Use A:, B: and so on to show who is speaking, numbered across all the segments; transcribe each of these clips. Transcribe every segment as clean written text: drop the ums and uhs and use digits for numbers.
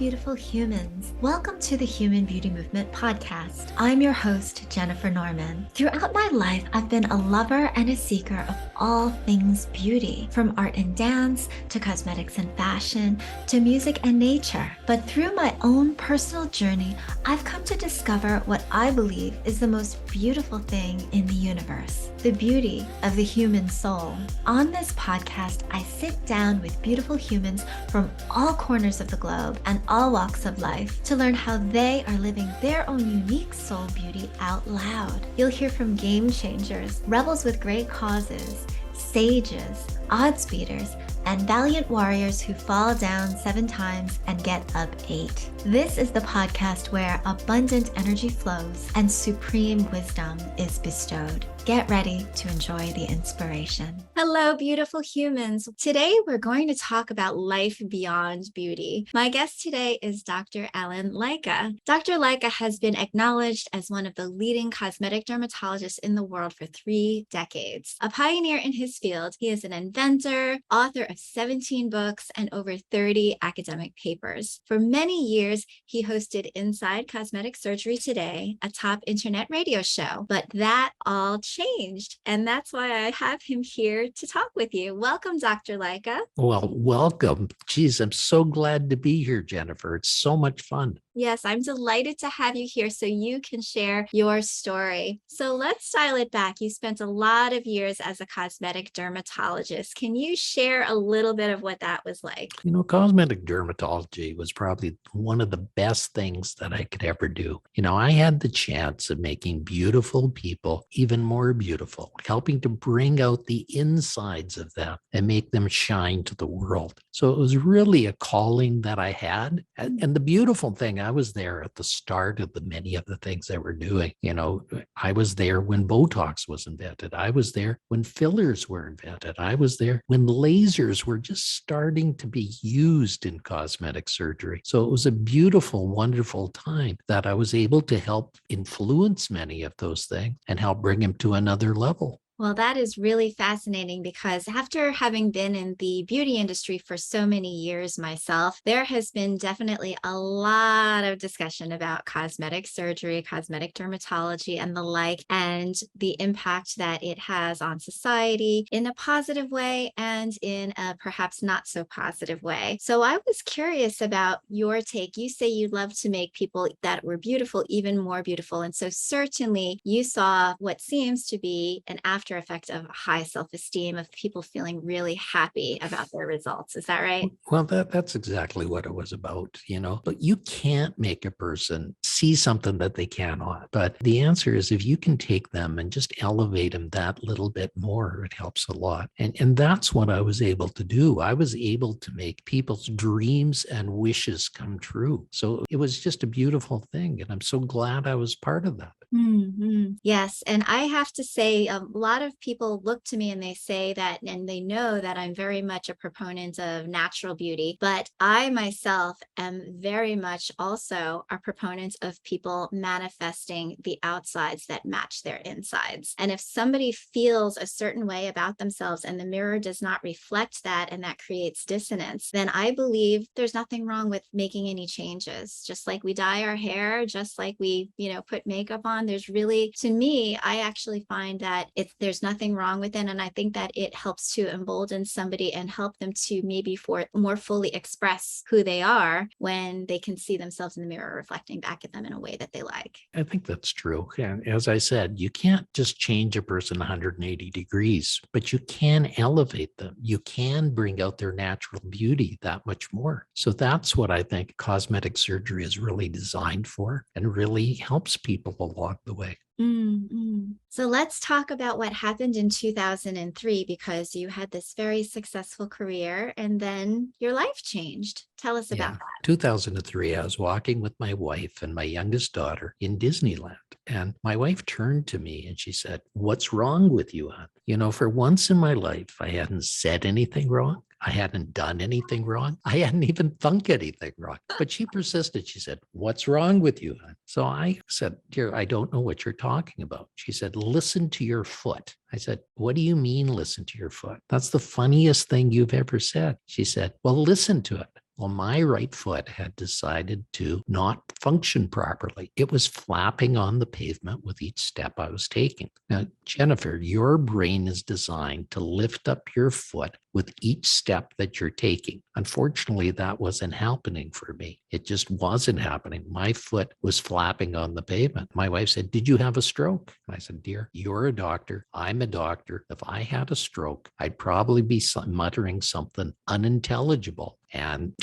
A: beautiful humans. Welcome to the Human Beauty Movement podcast. I'm your host, Jennifer Norman. Throughout my life, I've been a lover and a seeker of all things beauty, from art and dance to cosmetics and fashion to music and nature. But through my own personal journey, I've come to discover what I believe is the most beautiful thing in the universe, the beauty of the human soul. On this podcast, I sit down with beautiful humans from all corners of the globe and all walks of life to learn how they are living their own unique soul beauty out loud. You'll hear from game changers, rebels with great causes, sages, odds beaters, and valiant warriors who fall down 7 times and get up 8. This is the podcast where abundant energy flows and supreme wisdom is bestowed. Get ready to enjoy the inspiration. Hello, beautiful humans. Today, we're going to talk about life beyond beauty. My guest today is Dr. Lycka. Dr. Lycka has been acknowledged as one of the leading cosmetic dermatologists in the world for 3 decades. A pioneer in his field, he is an inventor, author of 17 books, and over 30 academic papers. For many years, he hosted Inside Cosmetic Surgery Today, a top internet radio show, but that all changed. And that's why I have him here to talk with you. Welcome, Dr. Lycka.
B: Well, welcome. Geez, I'm so glad to be here, Jennifer. It's so much fun.
A: Yes, I'm delighted to have you here so you can share your story. So let's dial it back. You spent a lot of years as a cosmetic dermatologist. Can you share a little bit of what that was like?
B: You know, cosmetic dermatology was probably one of the best things that I could ever do. You know, I had the chance of making beautiful people even more beautiful, helping to bring out the insides of them and make them shine to the world. So it was really a calling that I had. And the beautiful thing, I was there at the start of the many of the things that we're doing. You know, I was there when Botox was invented. I was there when fillers were invented. I was there when lasers were just starting to be used in cosmetic surgery. So it was a beautiful, wonderful time that I was able to help influence many of those things and help bring them to another level.
A: Well, that is really fascinating because after having been in the beauty industry for so many years myself, there has been definitely a lot of discussion about cosmetic surgery, cosmetic dermatology, and the like, and the impact that it has on society in a positive way and in a perhaps not so positive way. So I was curious about your take. You say you love to make people that were beautiful even more beautiful. And so certainly you saw what seems to be an after effect of high self-esteem, of people feeling really happy about their results. Is that right?
B: Well, that's exactly what it was about, you know. But you can't make a person see something that they cannot. But the answer is if you can take them and just elevate them that little bit more, it helps a lot. And that's what I was able to do. I was able to make people's dreams and wishes come true. So it was just a beautiful thing. And I'm so glad I was part of that.
A: Mm-hmm. Yes. And I have to say, a lot of people look to me and they say that, and they know that I'm very much a proponent of natural beauty, but I myself am very much also a proponent of people manifesting the outsides that match their insides. And if somebody feels a certain way about themselves and the mirror does not reflect that, and that creates dissonance, then I believe there's nothing wrong with making any changes. Just like we dye our hair, just like we, put makeup on. There's really, to me, I actually find that there's nothing wrong with it. And I think that it helps to embolden somebody and help them to maybe more fully express who they are when they can see themselves in the mirror reflecting back at them in a way that they like.
B: I think that's true. And as I said, you can't just change a person 180 degrees, but you can elevate them. You can bring out their natural beauty that much more. So that's what I think cosmetic surgery is really designed for and really helps people along the way.
A: Mm-hmm. So let's talk about what happened in 2003, because you had this very successful career and then your life changed. Tell us about that.
B: 2003, I was walking with my wife and my youngest daughter in Disneyland. And my wife turned to me and she said, "What's wrong with you, hon?" You know, for once in my life, I hadn't said anything wrong. I hadn't done anything wrong. I hadn't even thunk anything wrong. But she persisted. She said, "What's wrong with you, hon?" So I said, "Dear, I don't know what you're talking about." She said, "Listen to your foot." I said, "What do you mean, listen to your foot? That's the funniest thing you've ever said." She said, "Well, listen to it." Well, my right foot had decided to not function properly. It was flapping on the pavement with each step I was taking. Now, Jennifer, your brain is designed to lift up your foot with each step that you're taking. Unfortunately, that wasn't happening for me. It just wasn't happening. My foot was flapping on the pavement. My wife said, "Did you have a stroke?" And I said, "Dear, you're a doctor. I'm a doctor. If I had a stroke, I'd probably be muttering something unintelligible. And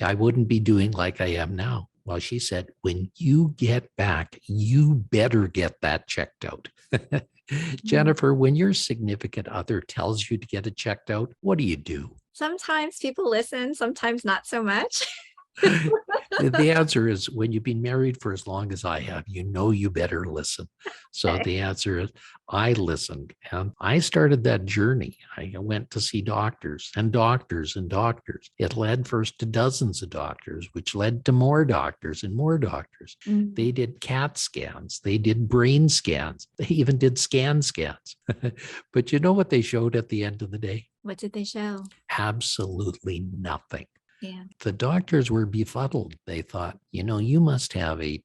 B: I wouldn't be doing like I am now." Well, she said, "When you get back, you better get that checked out." Jennifer, when your significant other tells you to get it checked out, what do you do?
C: Sometimes people listen, sometimes not so much.
B: The answer is, when you've been married for as long as I have, you better listen. So
C: Okay.
B: the answer is, I listened, and I started that journey. I went to see doctors and doctors and doctors. It led first to dozens of doctors, which led to more doctors and more doctors.
C: Mm.
B: They did CAT scans. They did brain scans. They even did scans. But you know what they showed at the end of the day?
C: What did they show?
B: Absolutely nothing.
C: Yeah.
B: The doctors were befuddled. They thought, you must have a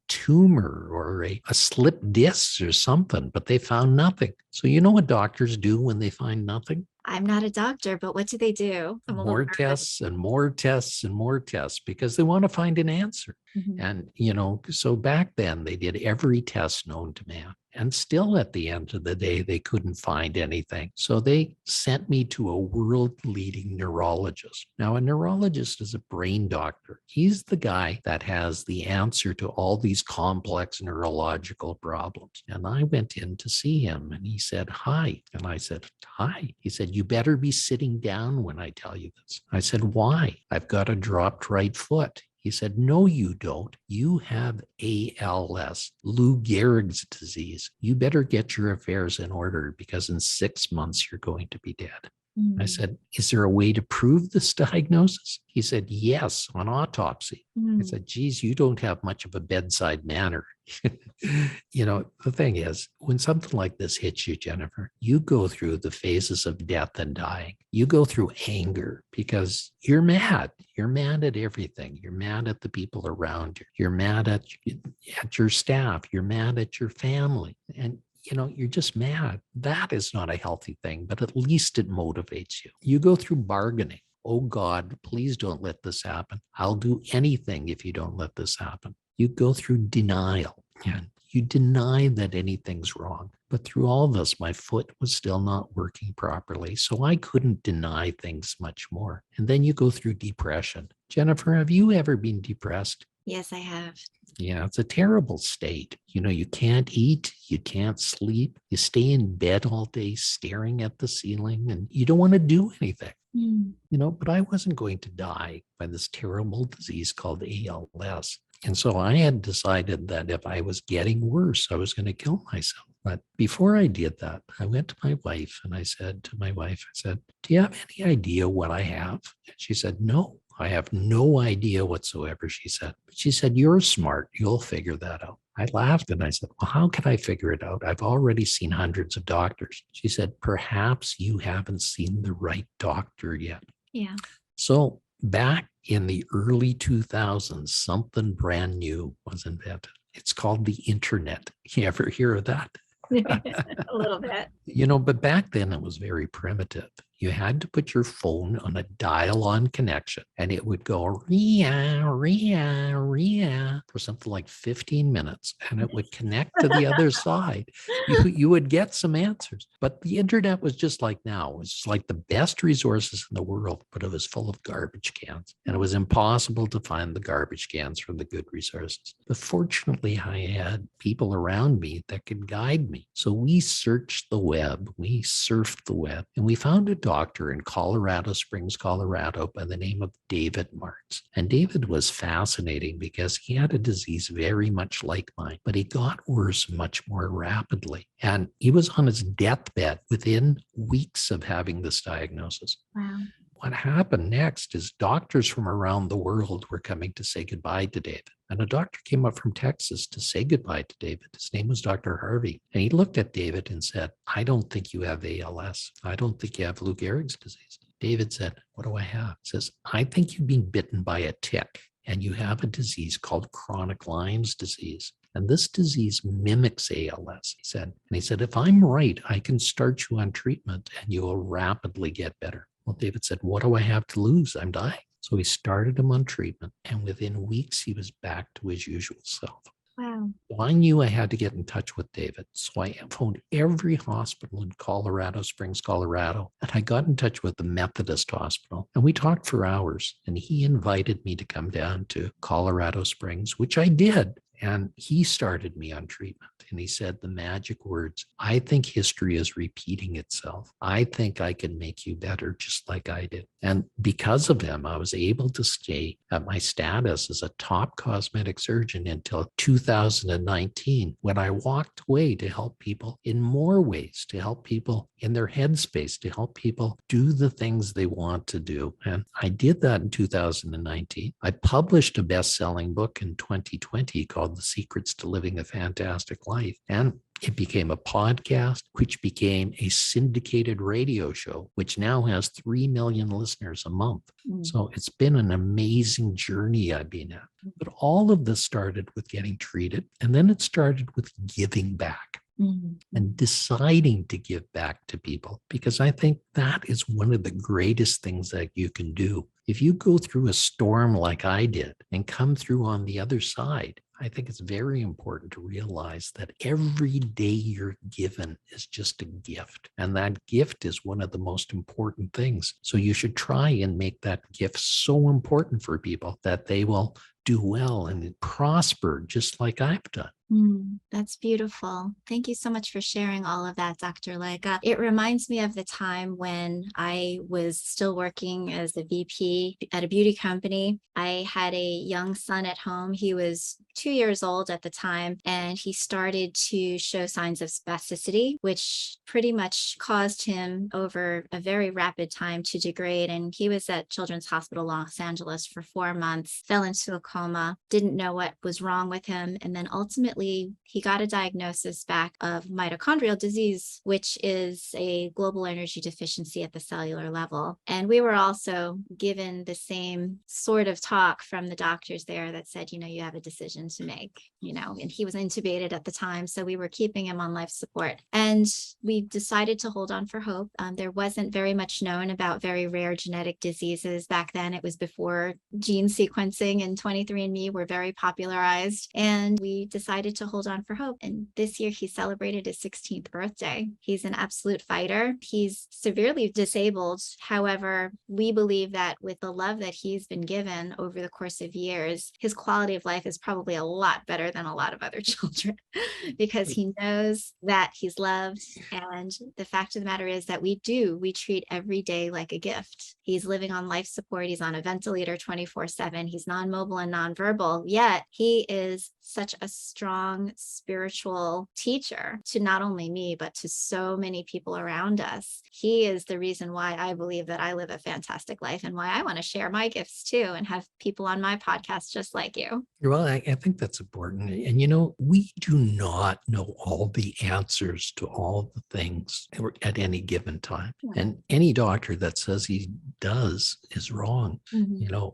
B: tumor or a slipped disc or something, but they found nothing. So you know what doctors do when they find nothing?
C: I'm not a doctor, but what do they do? I'm a little
B: More
C: nervous.
B: tests and more tests and more tests, because they want to find an answer.
C: Mhm.
B: And, so back then they did every test known to man. And still at the end of the day, they couldn't find anything. So they sent me to a world-leading neurologist. Now, a neurologist is a brain doctor. He's the guy that has the answer to all these complex neurological problems. And I went in to see him, and he said, "Hi." And I said, "Hi." He said, "You better be sitting down when I tell you this." I said, "Why?" "I've got a dropped right foot." He said, "No, you don't. You have ALS, Lou Gehrig's disease. You better get your affairs in order, because in 6 months you're going to be dead." I
C: Mm.
B: said, "Is there a way to prove this diagnosis?" He said, "Yes, on autopsy." I
C: Mm.
B: said, "Geez, you don't have much of a bedside manner." The thing is, when something like this hits you, Jennifer, you go through the phases of death and dying. You go through anger because you're mad. You're mad at everything. You're mad at the people around you. You're mad at your staff. You're mad at your family. And you're just mad. That is not a healthy thing, but at least it motivates you. You go through bargaining. "Oh God, please don't let this happen. I'll do anything if you don't let this happen." You go through denial, and you deny that anything's wrong. But through all this, my foot was still not working properly, so I couldn't deny things much more. And then you go through depression. Jennifer, have you ever been depressed?
C: Yes, I have.
B: Yeah, it's a terrible state. You can't eat, you can't sleep, you stay in bed all day staring at the ceiling, and you don't want to do anything.
C: Mm.
B: But I wasn't going to die by this terrible disease called ALS. And so I had decided that if I was getting worse, I was going to kill myself. But before I did that, I went to my wife and I said to my wife, "Do you have any idea what I have?" And she said, "No, I have no idea whatsoever," she said. But she said, "You're smart. You'll figure that out." I laughed and I said, "Well, how can I figure it out? I've already seen hundreds of doctors." She said, "Perhaps you haven't seen the right doctor yet."
C: Yeah.
B: So back in the early 2000s, something brand new was invented. It's called the internet. You ever hear of that?
C: A little bit.
B: But back then it was very primitive. You had to put your phone on a dial-on connection, and it would go ria, ria, ria for something like 15 minutes, and it would connect to the other side. You would get some answers. But the internet was just like now. It was just like the best resources in the world, but it was full of garbage cans, and it was impossible to find the garbage cans from the good resources. But fortunately, I had people around me that could guide me. So we searched the web, we surfed the web, and we found a doctor in Colorado Springs, Colorado, by the name of David Martz. And David was fascinating because he had a disease very much like mine, but he got worse much more rapidly. And he was on his deathbed within weeks of having this diagnosis.
C: Wow.
B: What happened next is doctors from around the world were coming to say goodbye to David. And a doctor came up from Texas to say goodbye to David. His name was Dr. Harvey. And he looked at David and said, "I don't think you have ALS. I don't think you have Lou Gehrig's disease." David said, what do I have? He says, I think you've been bitten by a tick and you have a disease called chronic Lyme's disease. And this disease mimics ALS, he said. And he said, if I'm right, I can start you on treatment and you will rapidly get better. Well, David said, what do I have to lose? I'm dying. So he started him on treatment. And within weeks, he was back to his usual self.
C: Wow.
B: So I knew I had to get in touch with David. So I phoned every hospital in Colorado Springs, Colorado, and I got in touch with the Methodist Hospital. And we talked for hours. And he invited me to come down to Colorado Springs, which I did. And he started me on treatment. And he said the magic words, I think history is repeating itself. I think I can make you better just like I did. And because of him, I was able to stay at my status as a top cosmetic surgeon until 2019, when I walked away to help people in more ways, to help people in their headspace, to help people do the things they want to do. And I did that in 2019. I published a best-selling book in 2020 called The Secrets to Living a Fantastic Life. And it became a podcast, which became a syndicated radio show, which now has 3 million listeners a month. So it's been an amazing journey I've been at. But all of this started with getting treated. And then it started with giving back. And deciding to give back to people, because I think that is one of the greatest things that you can do. If you go through a storm like I did and come through on the other side, I think it's very important to realize that every day you're given is just a gift. And that gift is one of the most important things. So you should try and make that gift so important for people that they will do well and prosper just like I've done.
C: That's beautiful. Thank you so much for sharing all of that, Dr. Lycka. It reminds me of the time when I was still working as a VP at a beauty company. I had a young son at home. He was 2 years old at the time, and he started to show signs of spasticity, which pretty much caused him over a very rapid time to degrade. And he was at Children's Hospital Los Angeles for 4 months, fell into a coma, didn't know what was wrong with him, and then ultimately he got a diagnosis back of mitochondrial disease, which is a global energy deficiency at the cellular level. And we were also given the same sort of talk from the doctors there that said, you have a decision to make, and he was intubated at the time. So we were keeping him on life support. And we decided to hold on for hope. There wasn't very much known about very rare genetic diseases back then. It was before gene sequencing and 23andMe were very popularized. And we decided to hold on for hope. And this year he celebrated his 16th birthday. He's an absolute fighter. He's severely disabled. However, we believe that with the love that he's been given over the course of years, his quality of life is probably a lot better than a lot of other children because he knows that he's loved. And the fact of the matter is that we treat every day like a gift. He's living on life support. He's on a ventilator 24/7. He's non-mobile and non-verbal, yet he is such a strong spiritual teacher to not only me, but to so many people around us. He is the reason why I believe that I live a fantastic life and why I want to share my gifts too and have people on my podcast just like you.
B: Well, I think that's important. And, we do not know all the answers to all the things at any given time.
C: Yeah.
B: And any doctor that says he does is wrong.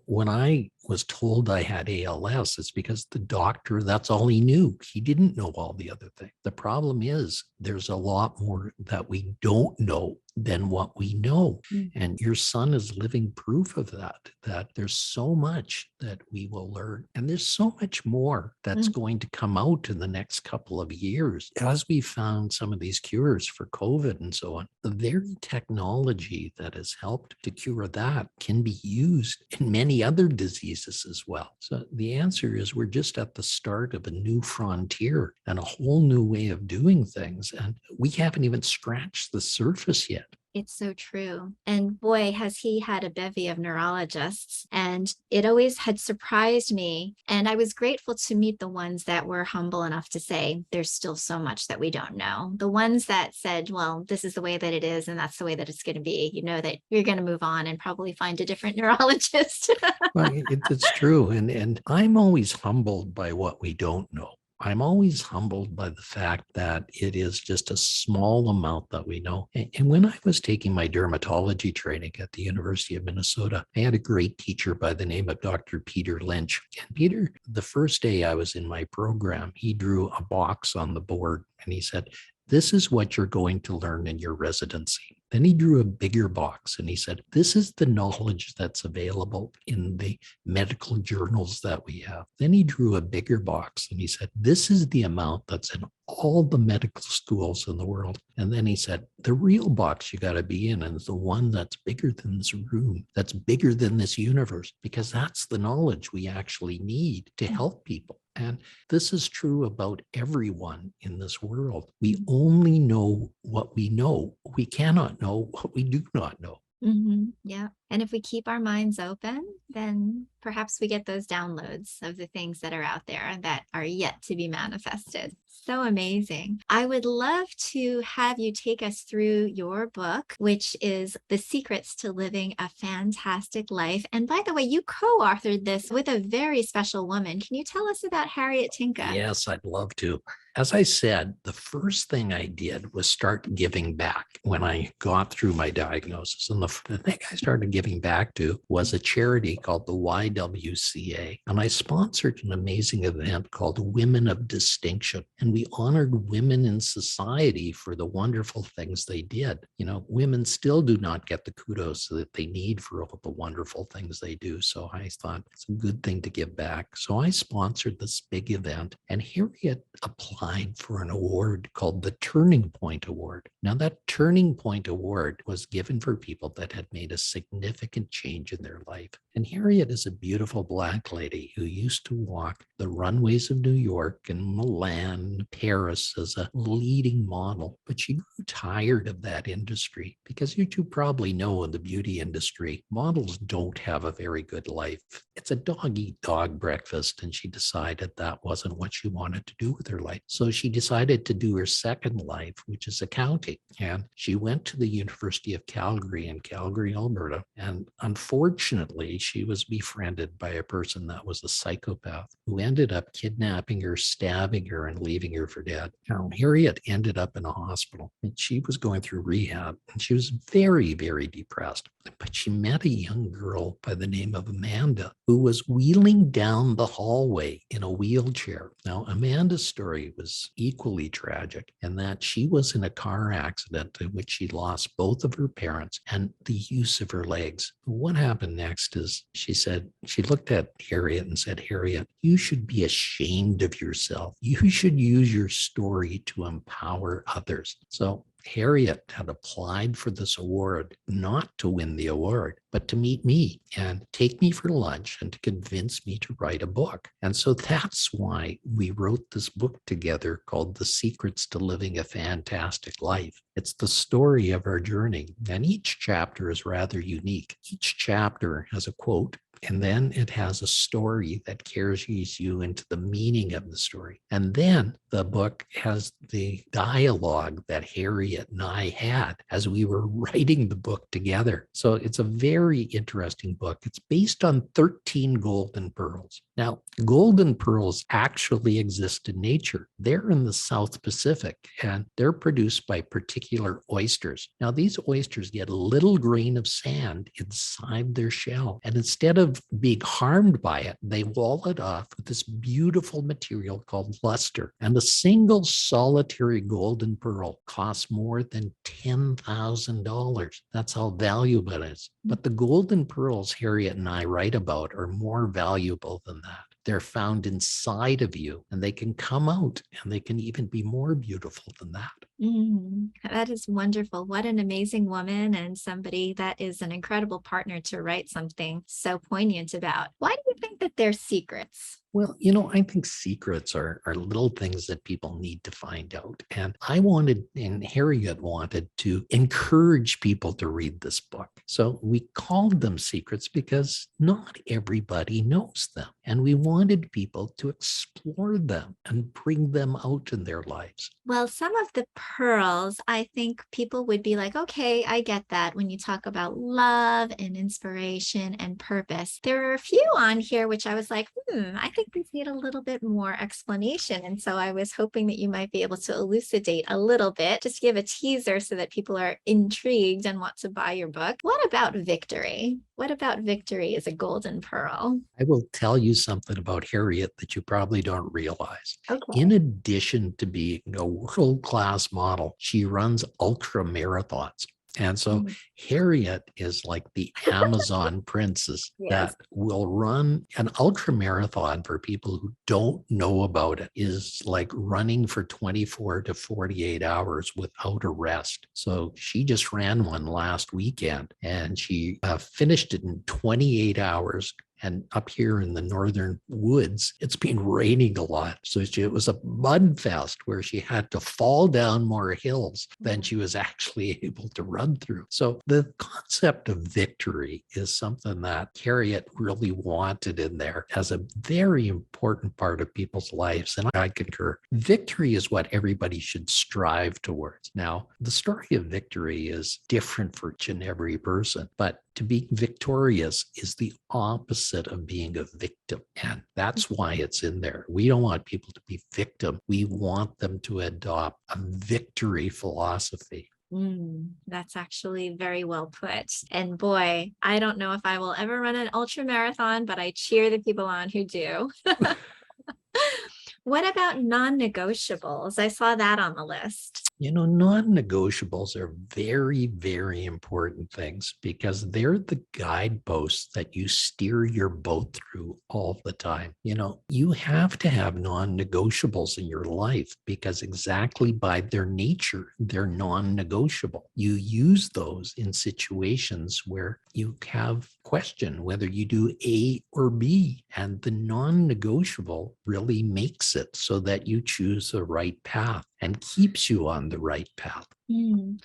B: When I was told I had ALS, it's because the doctor, that's all he knew. He didn't know all the other things. The problem is there's a lot more that we don't know than what we know. And your son is living proof of that there's so much that we will learn. And there's so much more that's going to come out in the next couple of years. As we found some of these cures for COVID and so on, the very technology that has helped to cure that can be used in many other diseases as well. So the answer is we're just at the start of a new frontier and a whole new way of doing things. And we haven't even scratched the surface yet.
C: It's so true. And boy, has he had a bevy of neurologists. And it always had surprised me. And I was grateful to meet the ones that were humble enough to say, there's still so much that we don't know. The ones that said, well, this is the way that it is, and that's the way that it's going to be, that you're going to move on and probably find a different neurologist.
B: Well, it's true. And I'm always humbled by what we don't know. I'm always humbled by the fact that it is just a small amount that we know. And when I was taking my dermatology training at the University of Minnesota, I had a great teacher by the name of Dr. Peter Lynch. And Peter, the first day I was in my program, he drew a box on the board and he said, "This is what you're going to learn in your residency." Then he drew a bigger box and he said, "This is the knowledge that's available in the medical journals that we have." Then he drew a bigger box and he said, "This is the amount that's in all the medical schools in the world." And then he said, "The real box you got to be in is the one that's bigger than this room, that's bigger than this universe, because that's the knowledge we actually need to help people." And this is true about everyone in this world. We only know what we know. We cannot know what we do not know.
C: Yeah. And if we keep our minds open, then perhaps we get those downloads of the things that are out there that are yet to be manifested. So amazing. I would love to have you take us through your book, which is The Secrets to Living a Fantastic Life. And by the way, you co-authored this with a very special woman. Can you tell us about Harriet Tinka?
B: Yes, I'd love to. As I said, the first thing I did was start giving back when I got through my diagnosis. And the thing I started giving back to was a charity called the YWCA. And I sponsored an amazing event called Women of Distinction. And we honored women in society for the wonderful things they did. You know, women still do not get the kudos that they need for all the wonderful things they do. So I thought it's a good thing to give back. So I sponsored this big event, and Harriet applied for an award called the Turning Point Award. Now, that Turning Point Award was given for people that had made a significant change in their life. And Harriet is a beautiful Black lady who used to walk the runways of New York and Milan, Paris as a leading model. But she grew tired of that industry because you two probably know in the beauty industry, models don't have a very good life. It's a dog-eat-dog breakfast. And she decided that wasn't what she wanted to do with her life. So she decided to do her second life, which is accounting. And she went to the University of Calgary in Calgary, Alberta. And unfortunately, she was befriended by a person that was a psychopath who ended up kidnapping her, stabbing her, and leaving her for dead. Now, Harriet ended up in a hospital and she was going through rehab and she was very, very depressed. But she met a young girl by the name of Amanda who was wheeling down the hallway in a wheelchair. Now, Amanda's story was equally tragic in that she was in a car accident in which she lost both of her parents and the use of her legs. What happened next is she looked at Harriet and said, "Harriet, you should be ashamed of yourself. You should use your story to empower others." So Harriet had applied for this award, not to win the award, but to meet me and take me for lunch and to convince me to write a book. And so that's why we wrote this book together called The Secrets to Living a Fantastic Life. It's the story of our journey, and each chapter is rather unique. Each chapter has a quote, and then it has a story that carries you into the meaning of the story. And then the book has the dialogue that Harriet and I had as we were writing the book together. So it's a very interesting book. It's based on 13 golden pearls. Now, golden pearls actually exist in nature. They're in the South Pacific, and they're produced by particular oysters. Now, these oysters get a little grain of sand inside their shell, and instead of being harmed by it, they wall it off with this beautiful material called luster. And a single solitary golden pearl costs more than $10,000. That's how valuable it is. But the golden pearls Harriet and I write about are more valuable than that. They're found inside of you, and they can come out, and they can even be more beautiful than that.
C: That is wonderful. What an amazing woman, and somebody that is an incredible partner to write something so poignant about. Why do you think that they're secrets?
B: Well, I think secrets are little things that people need to find out. And and Harriet wanted to encourage people to read this book. So we called them secrets because not everybody knows them. And we wanted people to explore them and bring them out in their lives.
C: Well, some of the pearls, I think people would be like, okay, I get that when you talk about love and inspiration and purpose. There are a few on here, which I was like, I think these need a little bit more explanation. And so I was hoping that you might be able to elucidate a little bit, just give a teaser so that people are intrigued and want to buy your book. What about victory? What about victory is a golden pearl?
B: I will tell you something about Harriet that you probably don't realize. In
C: Okay.
B: addition to being a world-class model, she runs ultra marathons. And so
C: Mm.
B: Harriet is like the Amazon princess
C: Yes.
B: that will run an ultra marathon. For people who don't know about it, is like running for 24 to 48 hours without a rest. So she just ran one last weekend and she finished it in 28 hours. And up here in the northern woods, it's been raining a lot. So it was a mud fest where she had to fall down more hills than she was actually able to run through. So the concept of victory is something that Harriet really wanted in there as a very important part of people's lives. And I concur. Victory is what everybody should strive towards. Now, the story of victory is different for each and every person, but to be victorious is the opposite of being a victim. And that's why it's in there. We don't want people to be victim. We want them to adopt a victory philosophy.
C: That's actually very well put. And boy, I don't know if I will ever run an ultra marathon, but I cheer the people on who do. What about non-negotiables? I saw that on the list.
B: Non-negotiables are very, very important things because they're the guideposts that you steer your boat through all the time. You have to have non-negotiables in your life because exactly by their nature, they're non-negotiable. You use those in situations where you have question whether you do A or B, and the non-negotiable really makes it so that you choose the right path and keeps you on the right path.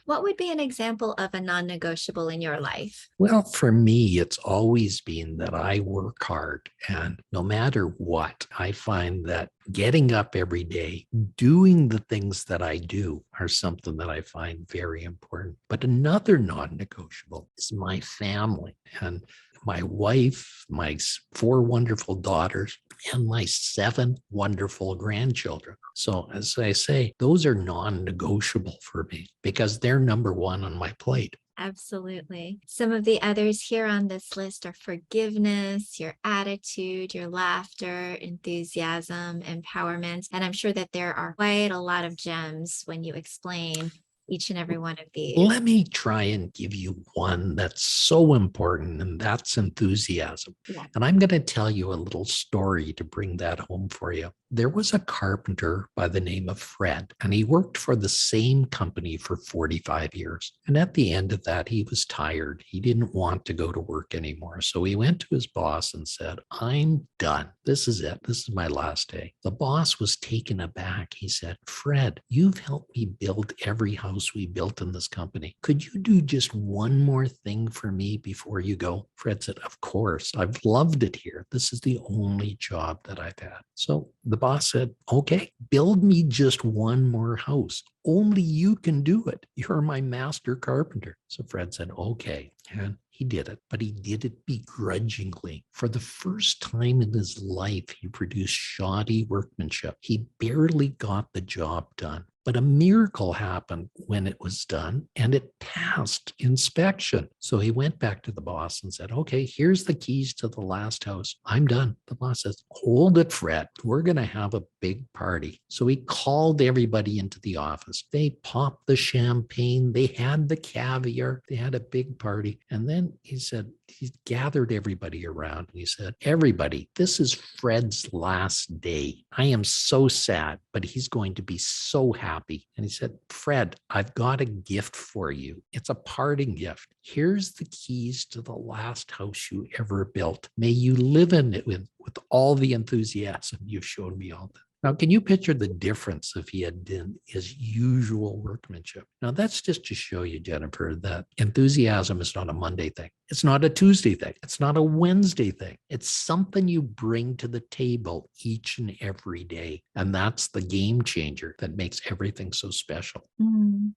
C: What would be an example of a non-negotiable in your life?
B: Well, for me, it's always been that I work hard, and no matter what, I find that getting up every day, doing the things that I do are something that I find very important. But another non-negotiable is my family and my wife, my 4 wonderful daughters, and my 7 wonderful grandchildren. So as I say, those are non-negotiable for me because they're number one on my plate.
C: Absolutely. Some of the others here on this list are forgiveness, your attitude, your laughter, enthusiasm, empowerment. And I'm sure that there are quite a lot of gems when you explain each and every one of these.
B: Let me try and give you one that's so important, and that's enthusiasm.
C: Yeah.
B: And I'm going to tell you a little story to bring that home for you. There was a carpenter by the name of Fred, and he worked for the same company for 45 years. And at the end of that, he was tired. He didn't want to go to work anymore. So he went to his boss and said, "I'm done. This is it. This is my last day." The boss was taken aback. He said, "Fred, you've helped me build every house we built in this company. Could you do just one more thing for me before you go?" Fred said, "Of course. I've loved it here. This is the only job that I've had." So the boss said, "Okay, build me just one more house. Only you can do it. You're my master carpenter." So Fred said, "Okay." And he did it, but he did it begrudgingly. For the first time in his life, he produced shoddy workmanship. He barely got the job done. But a miracle happened when it was done, and it passed inspection. So he went back to the boss and said, "Okay, here's the keys to the last house. I'm done." The boss says, "Hold it, Fred. We're going to have a big party." So he called everybody into the office. They popped the champagne. They had the caviar. They had a big party. And then he said, he gathered everybody around and he said, "Everybody, this is Fred's last day. I am so sad, but he's going to be so happy." And he said, "Fred, I've got a gift for you. It's a parting gift. Here's the keys to the last house you ever built. May you live in it with all the enthusiasm you've shown me all Now, can you picture the difference if he had done his usual workmanship? Now, that's just to show you, Jennifer, that enthusiasm is not a Monday thing. It's not a Tuesday thing. It's not a Wednesday thing. It's something you bring to the table each and every day. And that's the game changer that makes everything so special.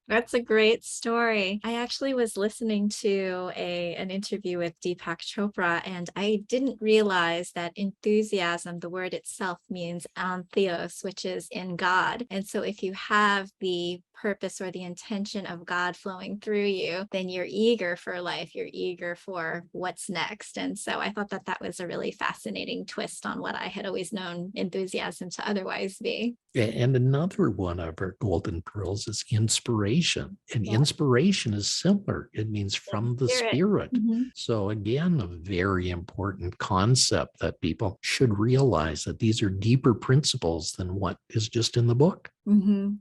C: That's a great story. I actually was listening to an interview with Deepak Chopra, and I didn't realize that enthusiasm, the word itself, means antheos, which is in God. And so if you have the purpose or the intention of God flowing through you, then you're eager for life. You're eager for what's next. And so I thought that that was a really fascinating twist on what I had always known enthusiasm to otherwise be.
B: And another one of our golden pearls is inspiration. And
C: Yeah.
B: inspiration is similar. It means from the spirit.
C: Mhm.
B: So again, a very important concept that people should realize that these are deeper principles than what is just in the book.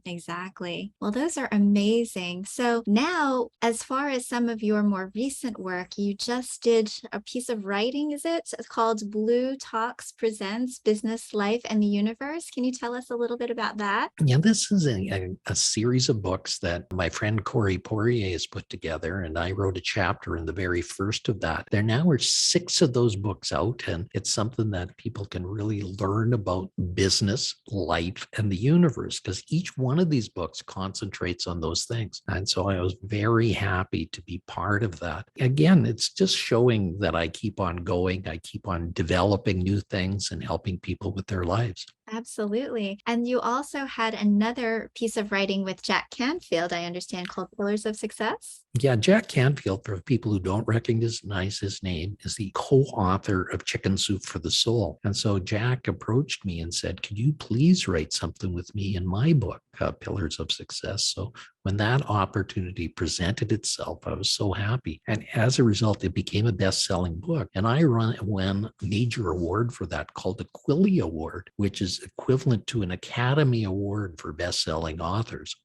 C: Exactly. Well, those are amazing. So now, as far as some of your more recent work, you just did a piece of writing, is it? It's called Blue Talks Presents Business, Life, and the Universe. Can you tell us a little bit about that?
B: Yeah, this is a series of books that my friend Corey Poirier has put together, and I wrote a chapter in the very first of that. There now are 6 of those books out, and it's something that people can really learn about business, life, and the universe, because each one of these books concentrates on those things. And so I was very happy to be part of that. Again, it's just showing that I keep on going, I keep on developing new things and helping people with their lives.
C: Absolutely. And you also had another piece of writing with Jack Canfield, I understand, called Pillars of Success.
B: Yeah, Jack Canfield, for people who don't recognize his name, is the co-author of Chicken Soup for the Soul. And so Jack approached me and said, could you please write something with me in my book, Pillars of Success? So when that opportunity presented itself, I was so happy. And as a result, it became a best-selling book. And I won a major award for that called the Quilly Award, which is equivalent to an Academy Award for best-selling authors.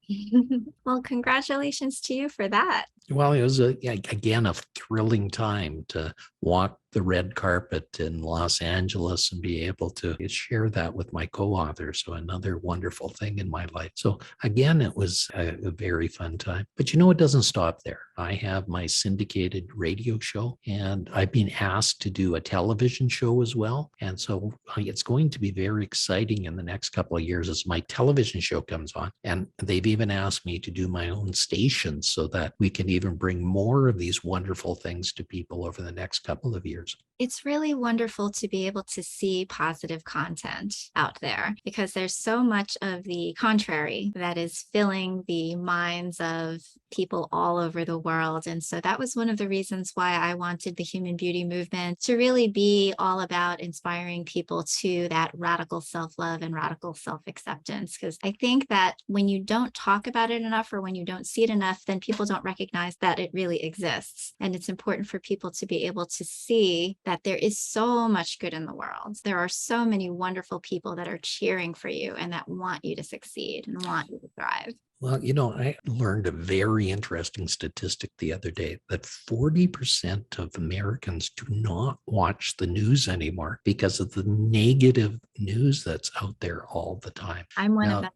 C: Well, congratulations to you for that.
B: Well, it was, again, a thrilling time to walk the red carpet in Los Angeles and be able to share that with my co-author. So another wonderful thing in my life. So again, it was a very fun time. But it doesn't stop there. I have my syndicated radio show, and I've been asked to do a television show as well. And so it's going to be very exciting in the next couple of years as my television show comes on. And they've even asked me to do my own station so that we can even bring more of these wonderful things to people over the next couple of years.
C: It's really wonderful to be able to see positive content out there, because there's so much of the contrary that is filling the minds of people all over the world. And so that was one of the reasons why I wanted the human beauty movement to really be all about inspiring people to that radical self-love and radical self-acceptance. Because I think that when you don't talk about it enough, or when you don't see it enough, then people don't recognize that it really exists. And it's important for people to be able to see that there is so much good in the world. There are so many wonderful people that are cheering for you and that want you to succeed and want you to thrive.
B: Well, I learned a very interesting statistic the other day that 40% of Americans do not watch the news anymore because of the negative news that's out there all the time.
C: I'm one of
B: Now,
C: them.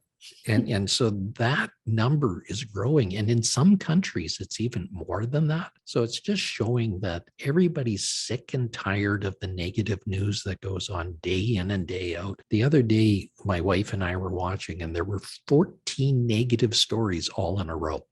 B: And so that number is growing. And in some countries, it's even more than that. So it's just showing that everybody's sick and tired of the negative news that goes on day in and day out. The other day, my wife and I were watching, and there were 14 negative stories all in a row.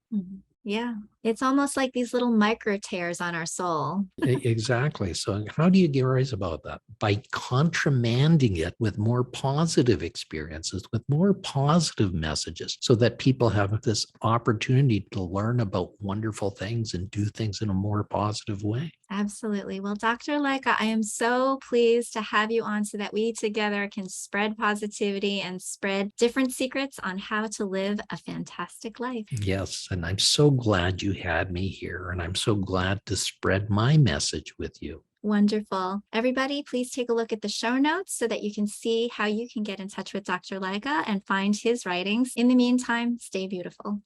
C: Yeah, it's almost like these little micro tears on our soul.
B: Exactly. So how do you get rise about that? By contramanding it with more positive experiences, with more positive messages, so that people have this opportunity to learn about wonderful things and do things in a more positive way.
C: Absolutely. Well, Dr. Lycka, I am so pleased to have you on so that we together can spread positivity and spread different secrets on how to live a fantastic life.
B: Yes. And I'm so glad you had me here. And I'm so glad to spread my message with you.
C: Wonderful. Everybody, please take a look at the show notes so that you can see how you can get in touch with Dr. Lycka and find his writings. In the meantime, stay beautiful.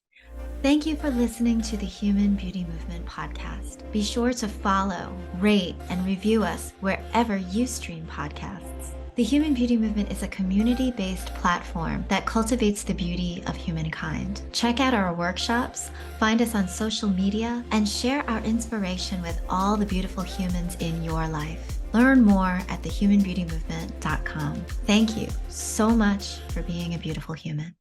A: Thank you for listening to the Human Beauty Movement podcast. Be sure to follow, rate, and review us wherever you stream podcasts. The Human Beauty Movement is a community-based platform that cultivates the beauty of humankind. Check out our workshops, find us on social media, and share our inspiration with all the beautiful humans in your life. Learn more at thehumanbeautymovement.com. Thank you so much for being a beautiful human.